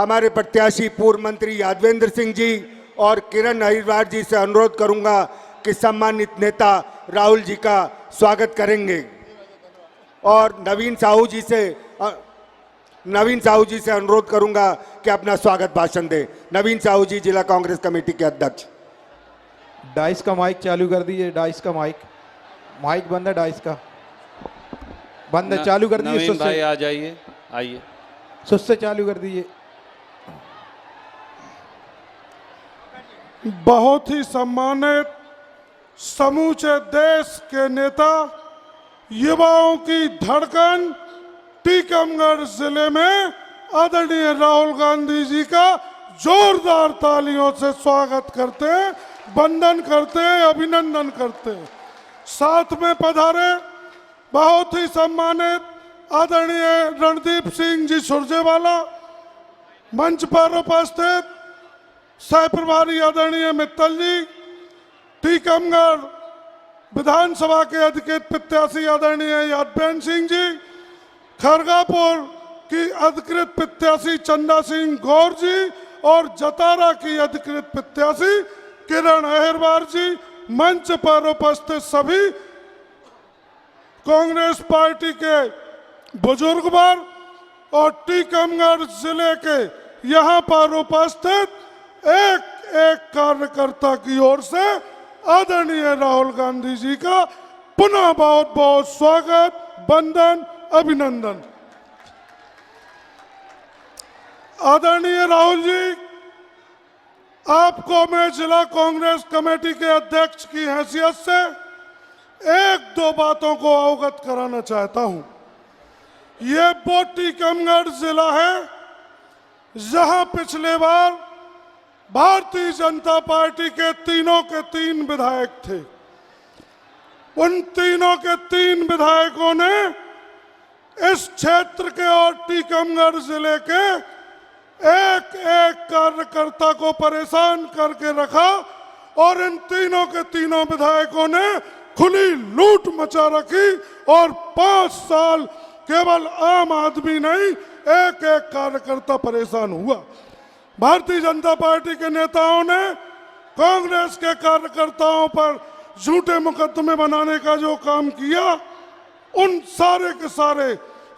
हमारे प्रत्याशी पूर्व मंत्री यादवेंद्र सिंह जी और किरण अहिरवार जी से अनुरोध करूंगा कि सम्मानित नेता राहुल जी का स्वागत करेंगे और नवीन साहू जी से अनुरोध करूंगा कि अपना स्वागत भाषण दें। नवीन साहू जी, जिला कांग्रेस कमेटी के अध्यक्ष। डाइस का माइक चालू कर दीजिए। डाइस का माइक बंद है। डाइस का बंद है, चालू कर दीजिए। नवीन भाई आ जाइए, आइए। सुस्त से चालू कर दीजिए। बहुत ही सम्मानित समूचे देश के नेता, युवाओं की धड़कन, टीकमगढ़ जिले में आदरणीय राहुल गांधी जी का जोरदार तालियों से स्वागत करते हैं, वंदन करते हैं, अभिनंदन करते हैं। साथ में पधारे बहुत ही सम्मानित आदरणीय रणदीप सिंह जी सुरजेवाला, मंच पर उपस्थित सह प्रभारी आदरणीय मित्तल जी, टीकमगढ़ विधानसभा के अधिकृत प्रत्याशी आदरणीय यादवेंद्र सिंह जी, खरगापुर की अधिकृत प्रत्याशी चंदा सिंह गौर जी और जतारा की अधिकृत प्रत्याशी किरण अहिरवार जी, मंच पर उपस्थित सभी कांग्रेस पार्टी के बुजुर्ग वर्ग और टीकमगढ़ जिले के यहाँ पर उपस्थित एक एक कार्यकर्ता की ओर से आदरणीय राहुल गांधी जी का पुनः बहुत बहुत स्वागत, वंदन, अभिनंदन। आदरणीय राहुल जी, आपको मैं जिला कांग्रेस कमेटी के अध्यक्ष की हैसियत से एक दो बातों को अवगत कराना चाहता हूं। ये वो टीकमगढ़ जिला है जहां पिछले बार भारतीय जनता पार्टी के तीनों के तीन विधायक थे। उन तीनों के तीन विधायकों ने इस क्षेत्र के और टीकमगढ़ जिले के एक एक कार्यकर्ता को परेशान करके रखा और इन तीनों के तीनों विधायकों ने खुली लूट मचा रखी और 5 साल केवल आम आदमी नहीं, एक एक कार्यकर्ता परेशान हुआ। भारतीय जनता पार्टी के नेताओं ने कांग्रेस के कार्यकर्ताओं पर झूठे मुकदमे बनाने का जो काम किया, उन सारे के सारे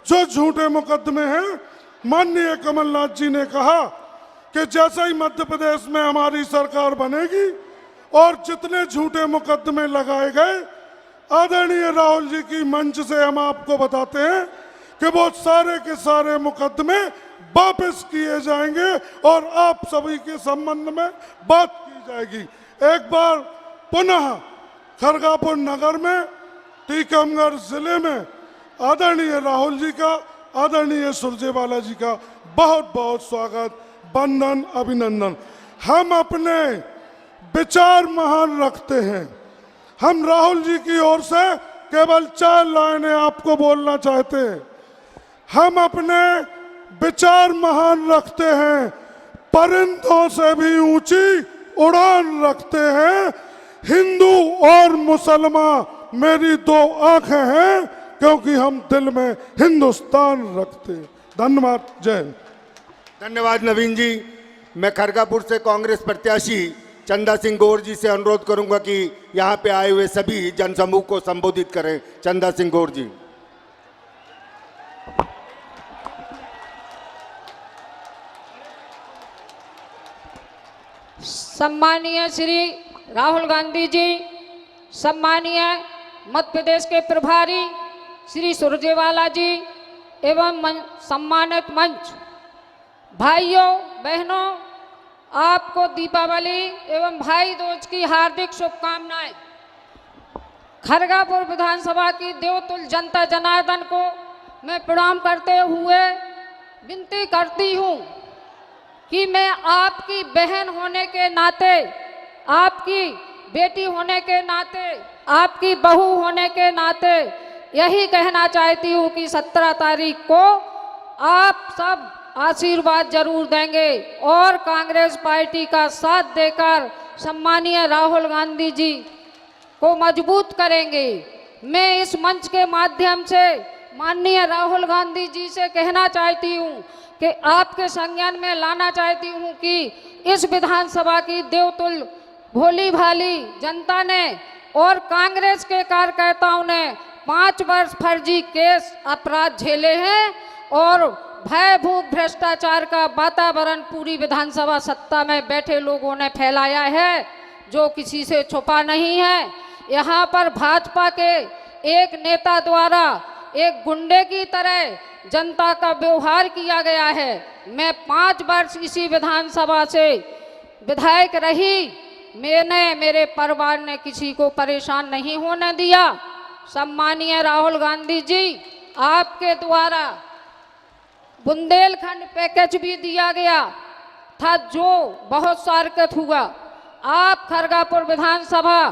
जो झूठे मुकदमे हैं, माननीय कमलनाथ जी ने कहा कि जैसे ही मध्य प्रदेश में हमारी सरकार बनेगी और जितने झूठे मुकदमे लगाए गए, आदरणीय राहुल जी की मंच से हम आपको बताते हैं कि वो सारे के सारे मुकदमे वापस किए जाएंगे और आप सभी के संबंध में बात की जाएगी। एक बार पुनः खरगापुर नगर में, टीकमगढ़ जिले में आदरणीय राहुल जी का, आदरणीय सुरजेवाला जी का बहुत बहुत स्वागत, वंदन, अभिनंदन। हम अपने विचार महान रखते हैं। हम राहुल जी की ओर से केवल 4 लाइनें आपको बोलना चाहते हैं। हम अपने विचार महान रखते हैं, परिंदों से भी ऊंची उड़ान रखते हैं। हिंदू और मुसलमान मेरी 2 आंखें हैं, क्योंकि हम दिल में हिंदुस्तान रखते हैं। धन्यवाद, जय हिंद। धन्यवाद नवीन जी। मैं खरगापुर से कांग्रेस प्रत्याशी चंदा सिंह गौर जी से अनुरोध करूंगा कि यहाँ पे आए हुए सभी जनसमूह को संबोधित करें। चंदा सिंह गौर जी। सम्मानीय श्री राहुल गांधी जी, सम्मानीय मध्य प्रदेश के प्रभारी श्री सुरजेवाला जी एवं सम्मानित मंच, भाइयों बहनों, आपको दीपावली एवं भाई दूज की हार्दिक शुभकामनाएं। खरगापुर विधानसभा की देवतुल्य जनता जनार्दन को मैं प्रणाम करते हुए विनती करती हूं कि मैं आपकी बहन होने के नाते, आपकी बेटी होने के नाते, आपकी बहू होने के नाते यही कहना चाहती हूँ कि 17 तारीख को आप सब आशीर्वाद जरूर देंगे और कांग्रेस पार्टी का साथ देकर सम्मानीय राहुल गांधी जी को मजबूत करेंगे। मैं इस मंच के माध्यम से माननीय राहुल गांधी जी से कहना चाहती हूँ कि आपके संज्ञान में लाना चाहती हूँ कि इस विधानसभा की देवतुल्य भोली भाली जनता ने और कांग्रेस के कार्यकर्ताओं ने 5 वर्ष फर्जी केस अपराध झेले हैं और भयभूत भ्रष्टाचार का वातावरण पूरी विधानसभा सत्ता में बैठे लोगों ने फैलाया है, जो किसी से छुपा नहीं है। यहाँ पर भाजपा के एक नेता द्वारा एक गुंडे की तरह जनता का व्यवहार किया गया है। मैं 5 वर्ष इसी विधानसभा से विधायक रही, मैंने मेरे परिवार ने किसी को परेशान नहीं होने दिया। सम्मानीय राहुल गांधी जी, आपके द्वारा बुंदेलखंड पैकेज भी दिया गया था जो बहुत स्वागत हुआ। आप खरगापुर विधानसभा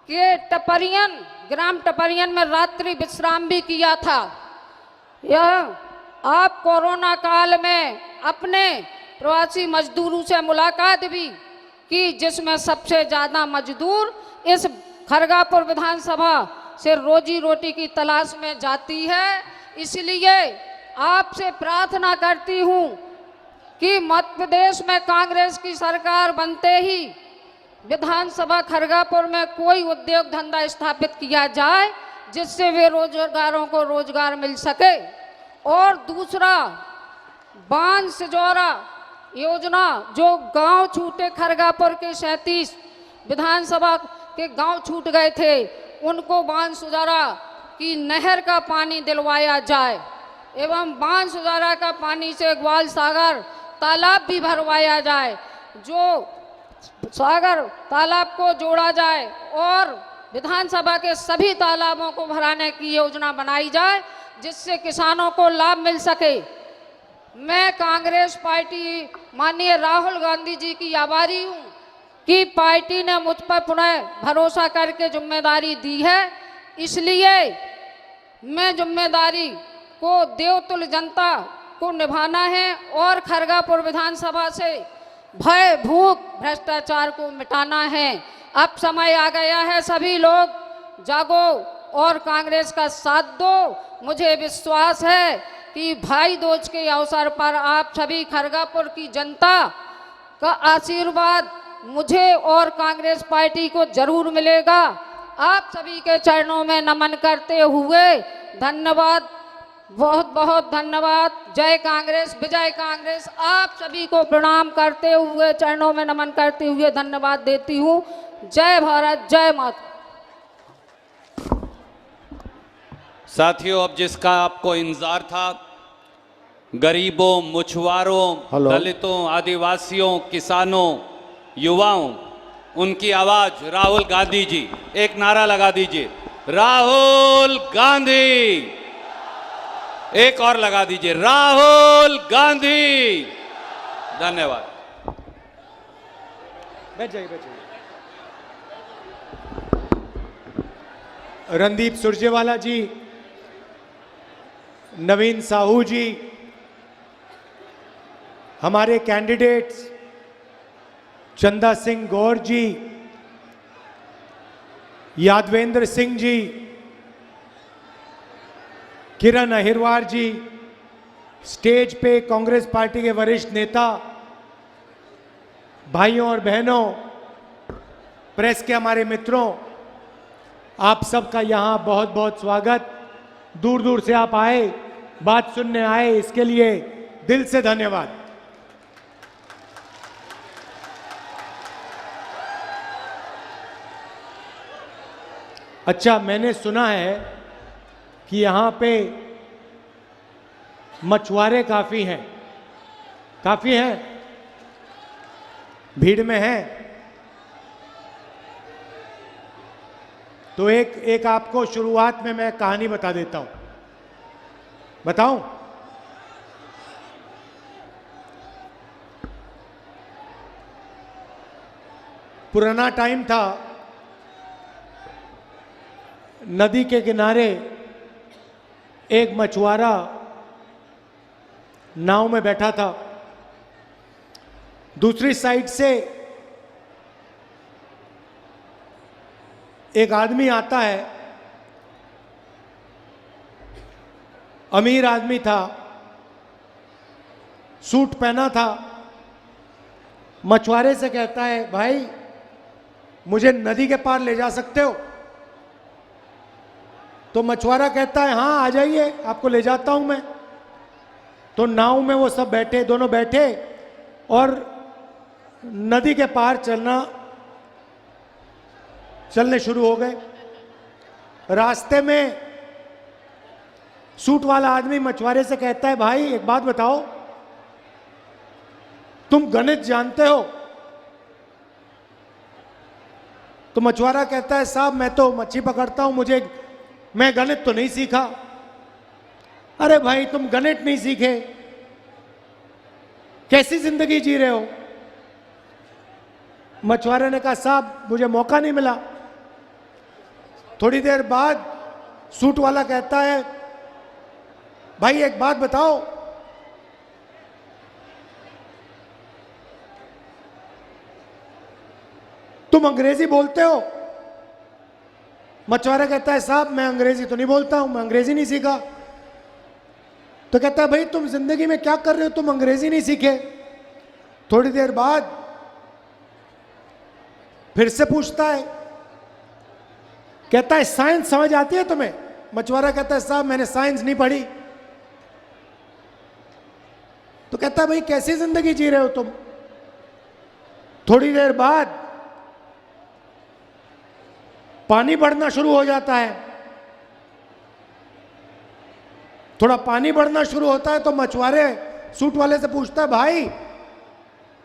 के टपरियन ग्राम टपरियन में रात्रि विश्राम भी किया था। यह आप कोरोना काल में अपने प्रवासी मजदूरों से मुलाकात भी की, जिसमें सबसे ज़्यादा मजदूर इस खरगापुर विधानसभा से रोजी रोटी की तलाश में जाती है। इसलिए आपसे प्रार्थना करती हूँ कि मध्य प्रदेश में कांग्रेस की सरकार बनते ही विधानसभा खरगापुर में कोई उद्योग धंधा स्थापित किया जाए, जिससे वे रोजगारों को रोजगार मिल सके। और दूसरा, बांध सिजौरा योजना जो गांव छूटे, खरगापुर के 37 विधानसभा के गांव छूट गए थे, उनको बांध सिजौरा की नहर का पानी दिलवाया जाए एवं बांध सिजौरा का पानी से ग्वाल सागर तालाब भी भरवाया जाए, जो सागर तालाब को जोड़ा जाए और विधानसभा के सभी तालाबों को भराने की योजना बनाई जाए, जिससे किसानों को लाभ मिल सके। मैं कांग्रेस पार्टी माननीय राहुल गांधी जी की आभारी हूँ कि पार्टी ने मुझ पर पुनः भरोसा करके जिम्मेदारी दी है। इसलिए मैं जिम्मेदारी को देवतुल्य जनता को निभाना है और खरगापुर विधानसभा से भयभूत भ्रष्टाचार को मिटाना है। अब समय आ गया है, सभी लोग जागो और कांग्रेस का साथ दो। मुझे विश्वास है कि भाई दूज के अवसर पर आप सभी खरगापुर की जनता का आशीर्वाद मुझे और कांग्रेस पार्टी को जरूर मिलेगा। आप सभी के चरणों में नमन करते हुए धन्यवाद, बहुत बहुत धन्यवाद। जय कांग्रेस, विजय कांग्रेस। आप सभी को प्रणाम करते हुए, चरणों में नमन करते हुए धन्यवाद देती हूँ। जय भारत, जय माता। साथियों, अब जिसका आपको इंतजार था, गरीबों, मछुआरों, दलितों, आदिवासियों, किसानों, युवाओं, उनकी आवाज राहुल गांधी जी। एक नारा लगा दीजिए, राहुल गांधी। एक और लगा दीजिए, राहुल गांधी। धन्यवाद। बैठ जाइए। रणदीप सुरजेवाला जी, नवीन साहू जी, हमारे कैंडिडेट्स चंदा सिंह गौर जी, यादवेंद्र सिंह जी, किरण अहिरवार जी, स्टेज पे कांग्रेस पार्टी के वरिष्ठ नेता, भाइयों और बहनों, प्रेस के हमारे मित्रों, आप सबका यहाँ बहुत बहुत स्वागत। दूर दूर से आप आए, बात सुनने आए, इसके लिए दिल से धन्यवाद। अच्छा, मैंने सुना है कि यहाँ पे मछुआरे काफ़ी हैं, भीड़ में हैं। तो एक आपको शुरुआत में मैं कहानी बता देता हूँ। बताऊं? पुराना टाइम था, नदी के किनारे एक मछुआरा नाव में बैठा था। दूसरी साइड से एक आदमी आता है, अमीर आदमी था, सूट पहना था, मछुआरे से कहता है भाई मुझे नदी के पार ले जा सकते हो? तो मछुआरा कहता है हाँ आ जाइए, आपको ले जाता हूं मैं। तो नाव में वो सब बैठे, दोनों बैठे और नदी के पार चलने शुरू हो गए। रास्ते में सूट वाला आदमी मछुआरे से कहता है भाई एक बात बताओ, तुम गणित जानते हो? तो मछुआरा कहता है साहब मैं तो मच्छी पकड़ता हूं, मैं गणित तो नहीं सीखा। अरे भाई तुम गणित नहीं सीखे, कैसी जिंदगी जी रहे हो? मछुआरे ने कहा साहब मुझे मौका नहीं मिला। थोड़ी देर बाद सूट वाला कहता है भाई एक बात बताओ, तुम अंग्रेजी बोलते हो? मछुआरा कहता है साहब मैं अंग्रेजी तो नहीं बोलता हूं, मैं अंग्रेजी नहीं सीखा। तो कहता है भाई तुम जिंदगी में क्या कर रहे हो, तुम अंग्रेजी नहीं सीखे? थोड़ी देर बाद फिर से पूछता है, कहता है साइंस समझ आती है तुम्हें? मछुआरा कहता है साहब मैंने साइंस नहीं पढ़ी। तो कहता है भाई कैसी जिंदगी जी रहे हो तुम? थोड़ी देर बाद पानी बढ़ना शुरू हो जाता है। थोड़ा पानी बढ़ना शुरू होता है तो मछुआरे सूट वाले से पूछता है भाई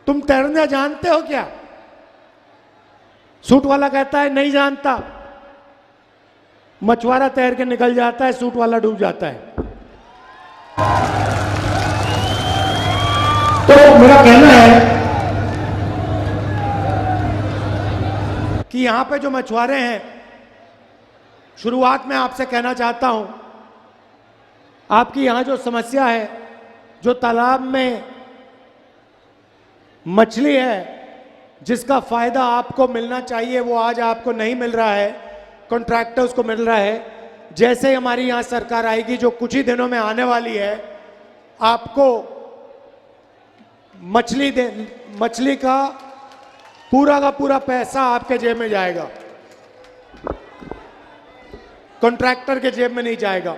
तुम तैरना जानते हो क्या? सूट वाला कहता है नहीं जानता। मछुआरा तैर के निकल जाता है, सूट वाला डूब जाता है। तो मेरा कहना है कि यहां पे जो मछुआरे हैं, शुरुआत में आपसे कहना चाहता हूं, आपकी यहां जो समस्या है, जो तालाब में मछली है जिसका फायदा आपको मिलना चाहिए वो आज आपको नहीं मिल रहा है, कॉन्ट्रैक्टर्स को मिल रहा है। जैसे ही हमारी यहां सरकार आएगी जो कुछ ही दिनों में आने वाली है, आपको मछली का पूरा पैसा आपके जेब में जाएगा, कॉन्ट्रैक्टर के जेब में नहीं जाएगा।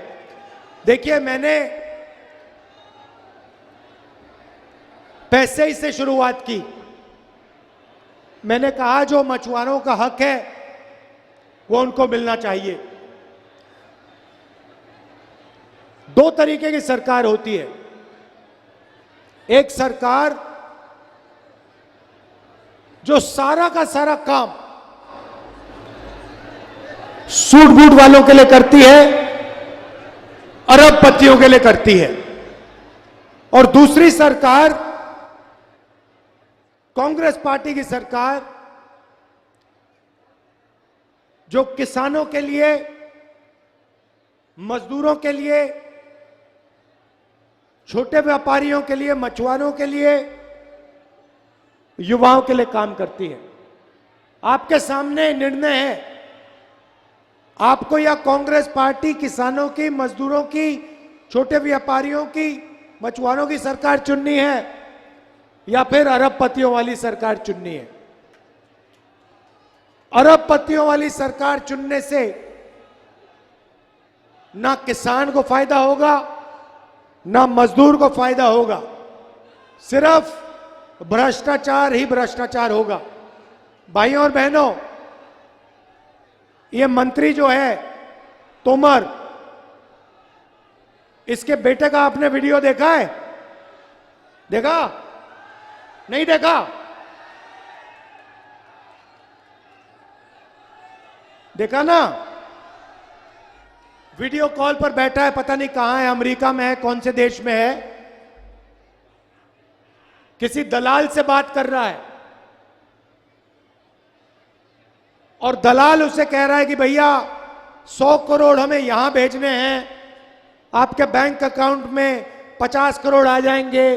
देखिए मैंने पैसे ही से शुरुआत की। मैंने कहा जो मछुआरों का हक है वो उनको मिलना चाहिए। दो तरीके की सरकार होती है। एक सरकार जो सारा का सारा काम सूट बूट वालों के लिए करती है, अरबपतियों के लिए करती है। और दूसरी सरकार, कांग्रेस पार्टी की सरकार, जो किसानों के लिए, मजदूरों के लिए, छोटे व्यापारियों के लिए, मछुआरों के लिए, युवाओं के लिए काम करती है। आपके सामने निर्णय है, आपको या कांग्रेस पार्टी किसानों की, मजदूरों की, छोटे व्यापारियों की, मछुआरों की सरकार चुननी है या फिर अरबपतियों वाली सरकार चुननी है। अरबपतियों वाली सरकार चुनने से ना किसान को फायदा होगा, ना मजदूर को फायदा होगा, सिर्फ भ्रष्टाचार ही भ्रष्टाचार होगा। भाइयों और बहनों, ये मंत्री जो है तोमर, इसके बेटे का आपने वीडियो देखा है? देखा? नहीं देखा? देखा ना? वीडियो कॉल पर बैठा है, पता नहीं कहां है, अमेरिका में है, कौन से देश में है, किसी दलाल से बात कर रहा है और दलाल उसे कह रहा है कि भैया 100 करोड़ हमें यहां भेजने हैं, आपके बैंक अकाउंट में 50 करोड़ आ जाएंगे,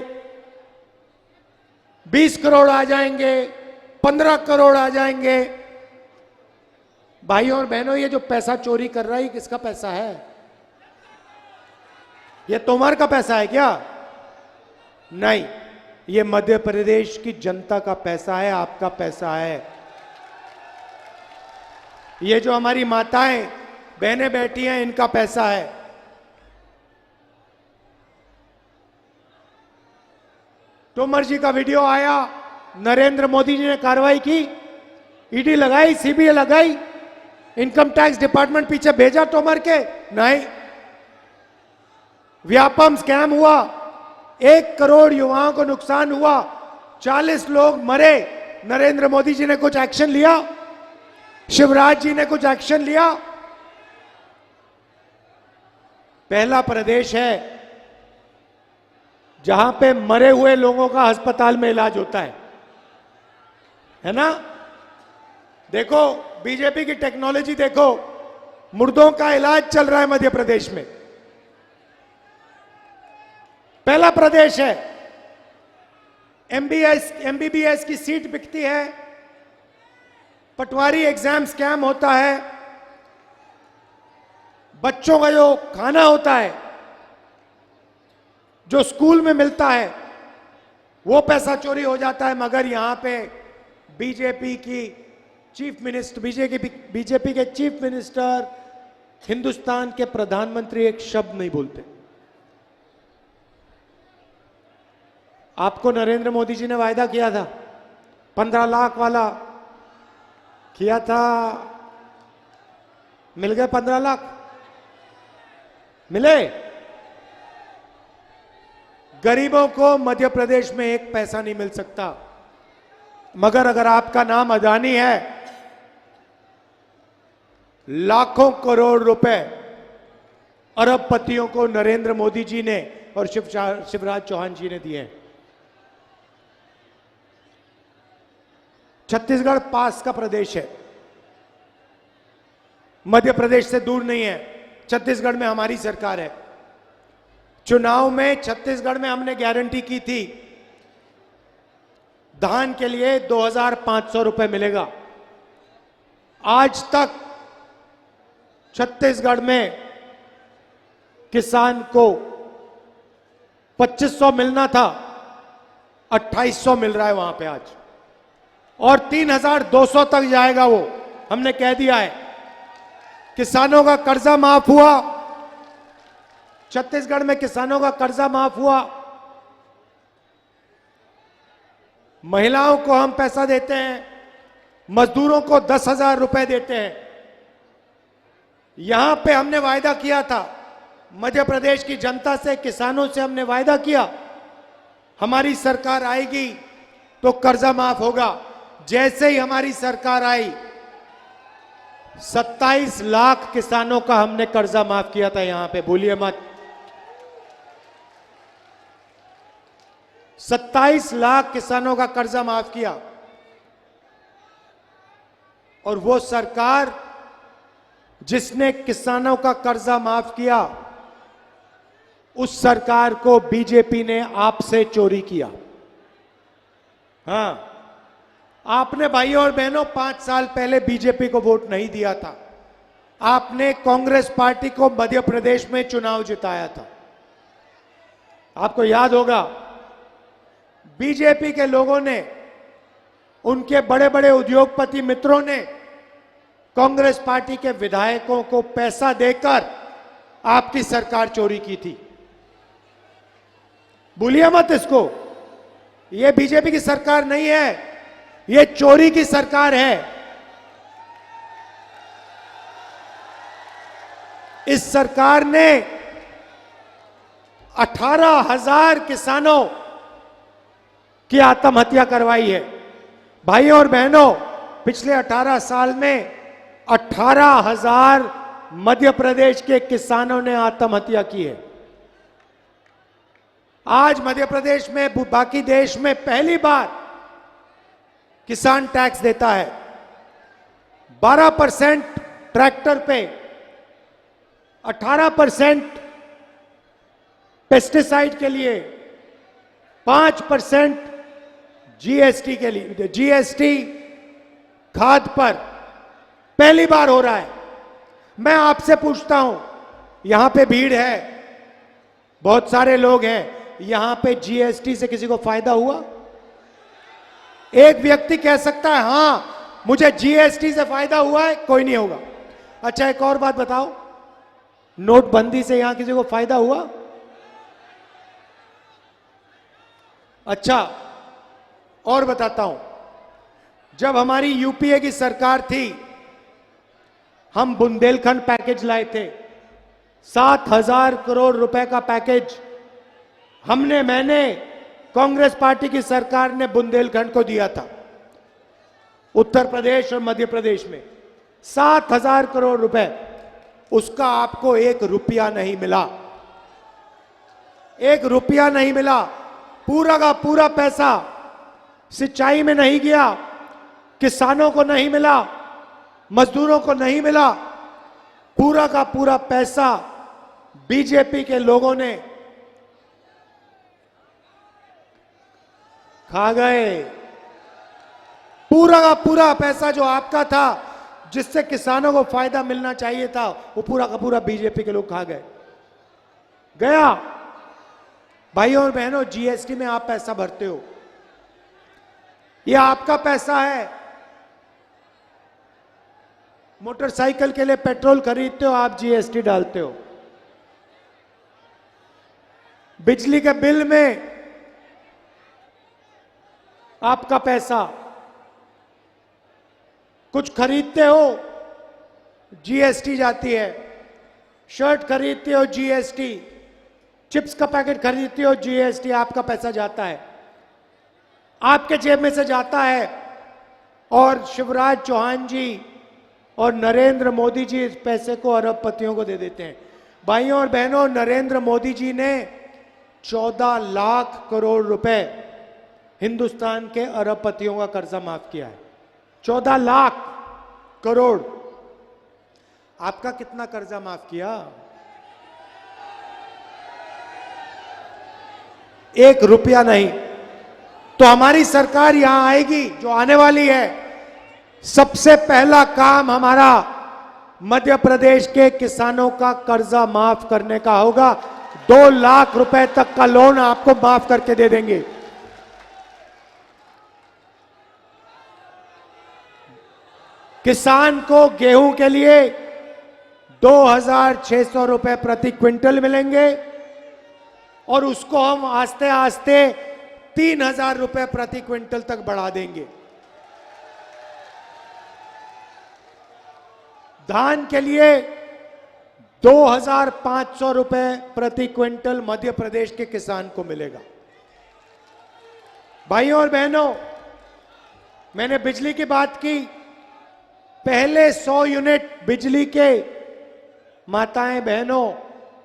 20 करोड़ आ जाएंगे, 15 करोड़ आ जाएंगे। भाइयों और बहनों, ये जो पैसा चोरी कर रहा है, ये किसका पैसा है? ये तोमर का पैसा है क्या? नहीं, ये मध्य प्रदेश की जनता का पैसा है, आपका पैसा है। ये जो हमारी माताएं बहनें बैठी हैं, इनका पैसा है। तोमर जी का वीडियो आया, नरेंद्र मोदी जी ने कार्रवाई की, ईडी लगाई, सीबीआई लगाई, इनकम टैक्स डिपार्टमेंट पीछे भेजा तोमर के, नहीं। व्यापम स्कैम हुआ, 1 करोड़ युवाओं को नुकसान हुआ, 40 लोग मरे, नरेंद्र मोदी जी ने कुछ एक्शन लिया? शिवराज जी ने कुछ एक्शन लिया? पहला प्रदेश है जहां पे मरे हुए लोगों का अस्पताल में इलाज होता है ना? देखो बीजेपी की टेक्नोलॉजी देखो, मुर्दों का इलाज चल रहा है मध्य प्रदेश में। पहला प्रदेश है। एमबीबीएस की सीट बिकती है, पटवारी एग्जाम स्कैम होता है, बच्चों का जो खाना होता है, जो स्कूल में मिलता है, वो पैसा चोरी हो जाता है। मगर यहां पे बीजेपी की चीफ मिनिस्टर, बीजेपी के चीफ मिनिस्टर, हिंदुस्तान के प्रधानमंत्री एक शब्द नहीं बोलते। आपको नरेंद्र मोदी जी ने वायदा किया था 15 लाख वाला, किया था, मिल गए 15 लाख? मिले? गरीबों को मध्य प्रदेश में 1 पैसा नहीं मिल सकता। मगर अगर आपका नाम अदानी है, लाखों करोड़ रुपए अरबपतियों को नरेंद्र मोदी जी ने और शिवराज चौहान जी ने दिए। छत्तीसगढ़ पास का प्रदेश है, मध्य प्रदेश से दूर नहीं है। छत्तीसगढ़ में हमारी सरकार है। चुनाव में छत्तीसगढ़ में हमने गारंटी की थी, धान के लिए 2500 रुपए मिलेगा। आज तक छत्तीसगढ़ में किसान को 2500 मिलना था, 2800 मिल रहा है वहां पे आज, और 3200 तक जाएगा वो, हमने कह दिया है। किसानों का कर्जा माफ हुआ, छत्तीसगढ़ में किसानों का कर्जा माफ हुआ। महिलाओं को हम पैसा देते हैं, मजदूरों को 10,000 रुपए देते हैं। यहां पे हमने वायदा किया था, मध्य प्रदेश की जनता से, किसानों से हमने वायदा किया, हमारी सरकार आएगी तो कर्जा माफ होगा। जैसे ही हमारी सरकार आई, 27 लाख किसानों का हमने कर्जा माफ किया था। यहां पे भूलिए मत, 27 लाख किसानों का कर्जा माफ किया। और वो सरकार जिसने किसानों का कर्जा माफ किया, उस सरकार को बीजेपी ने आपसे चोरी किया। हां, आपने भाइयों और बहनों 5 साल पहले बीजेपी को वोट नहीं दिया था। आपने कांग्रेस पार्टी को मध्य प्रदेश में चुनाव जिताया था। आपको याद होगा, बीजेपी के लोगों ने, उनके बड़े बड़े उद्योगपति मित्रों ने कांग्रेस पार्टी के विधायकों को पैसा देकर आपकी सरकार चोरी की थी। भूलिए मत इसको, यह बीजेपी की सरकार नहीं है, यह चोरी की सरकार है। इस सरकार ने 18,000 किसानों की आत्महत्या करवाई है। भाइयों और बहनों, पिछले 18 साल में 18,000 मध्य प्रदेश के किसानों ने आत्महत्या की है। आज मध्य प्रदेश में, बाकी देश में पहली बार किसान टैक्स देता है। 12% ट्रैक्टर पे, 18% पेस्टिसाइड के लिए, 5% जीएसटी के लिए, जीएसटी खाद पर पहली बार हो रहा है। मैं आपसे पूछता हूं, यहां पे भीड़ है, बहुत सारे लोग हैं यहां पे जीएसटी से किसी को फायदा हुआ? एक व्यक्ति कह सकता है हां मुझे जीएसटी से फायदा हुआ है, कोई नहीं होगा। अच्छा एक और बात बताओ, नोटबंदी से यहां किसी को फायदा हुआ? अच्छा और बताता हूं, जब हमारी यूपीए की सरकार थी हम बुंदेलखंड पैकेज लाए थे, 7,000 करोड़ रुपए का पैकेज मैंने कांग्रेस पार्टी की सरकार ने बुंदेलखंड को दिया था। उत्तर प्रदेश और मध्य प्रदेश में 7,000 करोड़ रुपए, उसका आपको 1 रुपया नहीं मिला, 1 रुपया नहीं मिला। पूरा का पूरा पैसा सिंचाई में नहीं गया, किसानों को नहीं मिला, मजदूरों को नहीं मिला, पूरा का पूरा पैसा बीजेपी के लोगों ने खा गए। पूरा का पूरा पैसा जो आपका था, जिससे किसानों को फायदा मिलना चाहिए था, वो पूरा का पूरा बीजेपी के लोग खा गए। गया। भाइयों और बहनों, जीएसटी में आप पैसा भरते हो, ये आपका पैसा है। मोटरसाइकिल के लिए पेट्रोल खरीदते हो, आप जीएसटी डालते हो। बिजली के बिल में आपका पैसा, कुछ खरीदते हो जीएसटी जाती है, शर्ट खरीदते हो जीएसटी, चिप्स का पैकेट खरीदते हो जीएसटी, आपका पैसा जाता है, आपके जेब में से जाता है। और शिवराज चौहान जी और नरेंद्र मोदी जी इस पैसे को अरबपतियों को दे देते हैं। भाइयों और बहनों, नरेंद्र मोदी जी ने 14 लाख करोड़ रुपए हिंदुस्तान के अरबपतियों का कर्जा माफ किया है। 14 लाख करोड़। आपका कितना कर्जा माफ किया? 1 रुपया नहीं। तो हमारी सरकार यहां आएगी जो आने वाली है, सबसे पहला काम हमारा मध्य प्रदेश के किसानों का कर्जा माफ करने का होगा। 2 लाख रुपए तक का लोन आपको माफ करके दे देंगे। किसान को गेहूं के लिए 2,600 रुपए प्रति क्विंटल मिलेंगे और उसको हम आस्ते आस्ते 3,000 रुपए प्रति क्विंटल तक बढ़ा देंगे। धान के लिए 2,500 रुपए प्रति क्विंटल मध्य प्रदेश के किसान को मिलेगा। भाइयों और बहनों, मैंने बिजली की बात की। पहले 100 यूनिट बिजली के, माताएं बहनों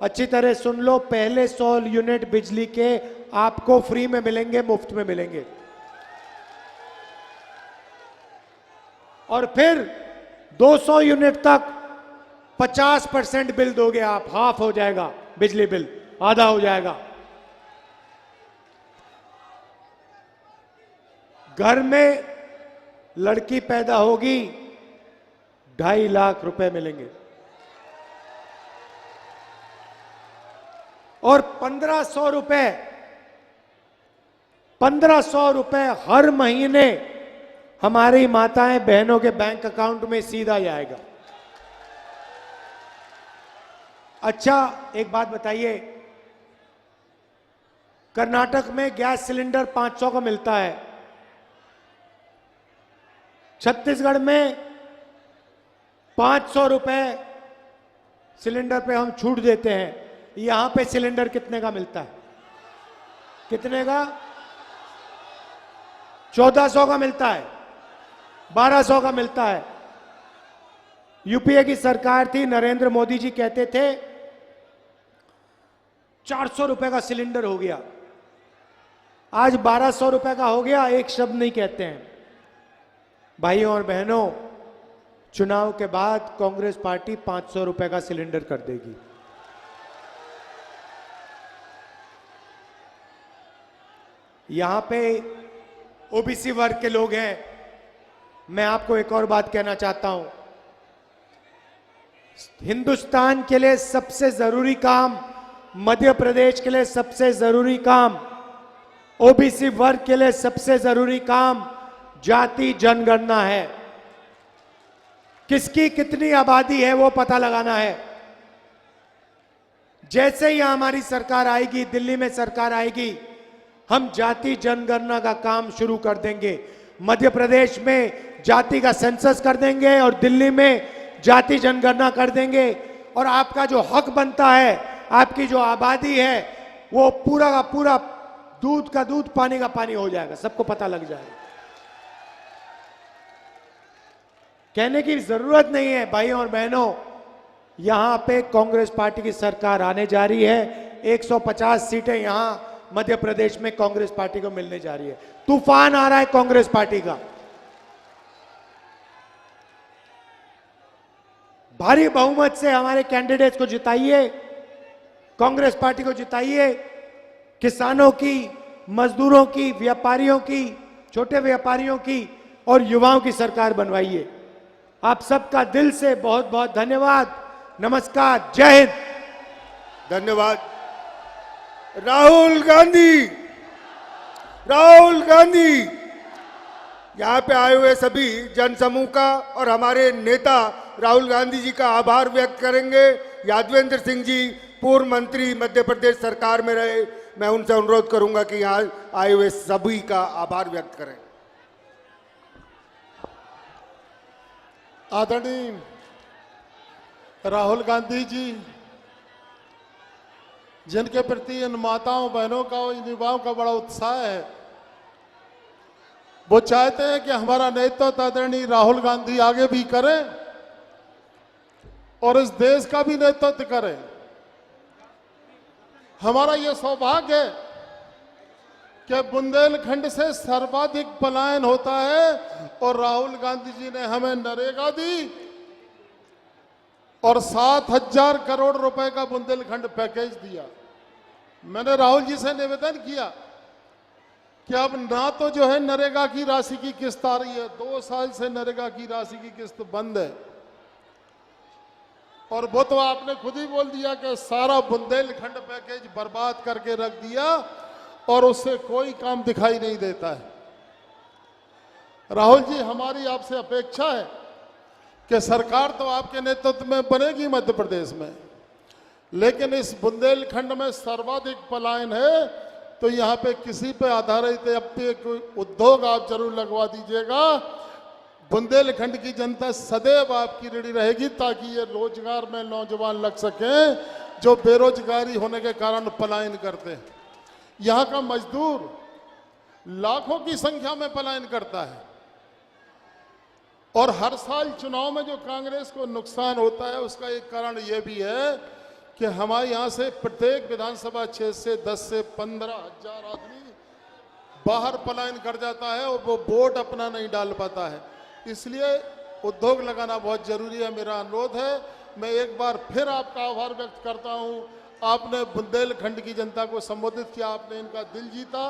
अच्छी तरह सुन लो, पहले 100 यूनिट बिजली के आपको फ्री में मिलेंगे, मुफ्त में मिलेंगे। और फिर 200 यूनिट तक 50% बिल दोगे आप, हाफ हो जाएगा बिजली बिल, आधा हो जाएगा। घर में लड़की पैदा होगी, 2.5 लाख रुपए मिलेंगे। और 1,500 रुपए हर महीने हमारी माताएं बहनों के बैंक अकाउंट में सीधा जाएगा। अच्छा एक बात बताइए, कर्नाटक में गैस सिलेंडर 500 का मिलता है, छत्तीसगढ़ में 500 रुपए सिलेंडर पे हम छूट देते हैं। यहां पे सिलेंडर कितने का मिलता है? कितने का? 1400 का मिलता है, 1200 का मिलता है। यूपीए की सरकार थी, नरेंद्र मोदी जी कहते थे 400 रुपए का सिलेंडर हो गया, आज 1200 रुपए का हो गया, एक शब्द नहीं कहते हैं। भाइयों और बहनों, चुनाव के बाद कांग्रेस पार्टी 500 रुपए का सिलेंडर कर देगी। यहां पे ओबीसी वर्ग के लोग हैं, मैं आपको एक और बात कहना चाहता हूं। हिंदुस्तान के लिए सबसे जरूरी काम मध्य प्रदेश के लिए सबसे जरूरी काम, ओबीसी वर्ग के लिए सबसे जरूरी काम जाति जनगणना है। किसकी कितनी आबादी है वो पता लगाना है। जैसे ही हमारी सरकार आएगी, दिल्ली में सरकार आएगी, हम जाति जनगणना का काम शुरू कर देंगे। मध्य प्रदेश में जाति का सेंसस कर देंगे और दिल्ली में जाति जनगणना कर देंगे। और आपका जो हक बनता है, आपकी जो आबादी है, वो पूरा का पूरा दूध का दूध, पानी का पानी हो जाएगा, सबको पता लग जाएगा। कहने की जरूरत नहीं है भाइयों और बहनों, यहां पे कांग्रेस पार्टी की सरकार आने जा रही है। 150 सीटें यहां मध्य प्रदेश में कांग्रेस पार्टी को मिलने जा रही है। तूफान आ रहा है कांग्रेस पार्टी का। भारी बहुमत से हमारे कैंडिडेट्स को जिताइए, कांग्रेस पार्टी को जिताइए। किसानों की, मजदूरों की, व्यापारियों की, छोटे व्यापारियों की और युवाओं की सरकार बनवाइए। आप सबका दिल से बहुत बहुत धन्यवाद। नमस्कार, जय हिंद। धन्यवाद। राहुल गांधी, राहुल गांधी। यहाँ पे आए हुए सभी जनसमूह का और हमारे नेता राहुल गांधी जी का आभार व्यक्त करेंगे। यादवेंद्र सिंह जी पूर्व मंत्री मध्य प्रदेश सरकार में रहे, मैं उनसे अनुरोध करूंगा कि यहाँ आए हुए सभी का आभार व्यक्त करें। आदरणीय राहुल गांधी जी, जिनके प्रति इन माताओं बहनों का और इन युवाओं का बड़ा उत्साह है, वो चाहते हैं कि हमारा नेतृत्व आदरणीय राहुल गांधी आगे भी करें और इस देश का भी नेतृत्व करें। हमारा ये सौभाग्य है कि बुंदेलखंड से सर्वाधिक पलायन होता है और राहुल गांधी जी ने हमें नरेगा दी और 7,000 करोड़ रुपए का बुंदेलखंड पैकेज दिया। मैंने राहुल जी से निवेदन किया कि अब ना तो जो है नरेगा की राशि की किस्त आ रही है, 2 साल से नरेगा की राशि की किस्त बंद है, और वो तो आपने खुद ही बोल दिया कि सारा बुंदेलखंड पैकेज बर्बाद करके रख दिया और उससे कोई काम दिखाई नहीं देता है। राहुल जी, हमारी आपसे अपेक्षा है कि सरकार तो आपके नेतृत्व में बनेगी मध्य प्रदेश में, लेकिन इस बुंदेलखंड में सर्वाधिक पलायन है, तो यहाँ पे किसी पे आधारित अपने कोई उद्योग आप जरूर लगवा दीजिएगा। बुंदेलखंड की जनता सदैव आपकी ऋणी रहेगी ताकि ये रोजगार में नौजवान लग सकें जो बेरोजगारी होने के कारण पलायन करते हैं। यहाँ का मजदूर लाखों की संख्या में पलायन करता है और हर साल चुनाव में जो कांग्रेस को नुकसान होता है उसका एक कारण यह भी है कि हमारे यहाँ से प्रत्येक विधानसभा क्षेत्र से 10 से 15,000 आदमी बाहर पलायन कर जाता है और वो वोट अपना नहीं डाल पाता है। इसलिए उद्योग लगाना बहुत जरूरी है। मेरा अनुरोध है, मैं एक बार फिर आपका आभार व्यक्त करता हूं। आपने बुंदेलखंड की जनता को संबोधित किया, आपने इनका दिल जीता।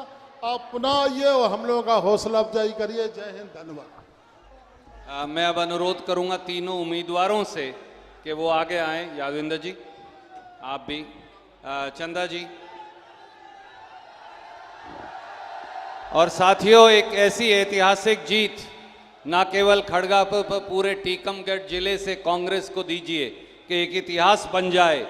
आप पुनः आइए और हम लोगों का हौसला अफजाई करिए। जय हिंद, धन्यवाद। मैं अब अनुरोध करूंगा तीनों उम्मीदवारों से कि वो आगे आएं। यादवेंद्र जी, आप भी, चंदा जी, और साथियों, एक ऐसी ऐतिहासिक जीत ना केवल खड़गा पर पूरे टीकमगढ़ जिले से कांग्रेस को दीजिए कि एक इतिहास बन जाए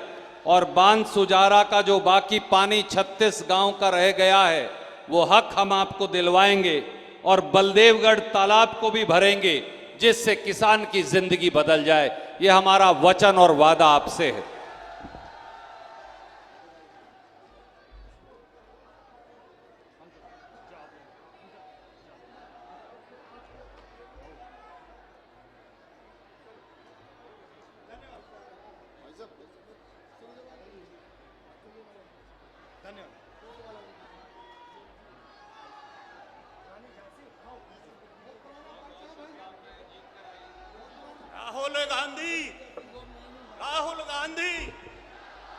और बांध सुजारा का जो बाकी पानी 36 गांव का रह गया है वो हक हम आपको दिलवाएंगे और बलदेवगढ़ तालाब को भी भरेंगे जिससे किसान की जिंदगी बदल जाए। ये हमारा वचन और वादा आपसे है। राहुल गांधी, राहुल गांधी।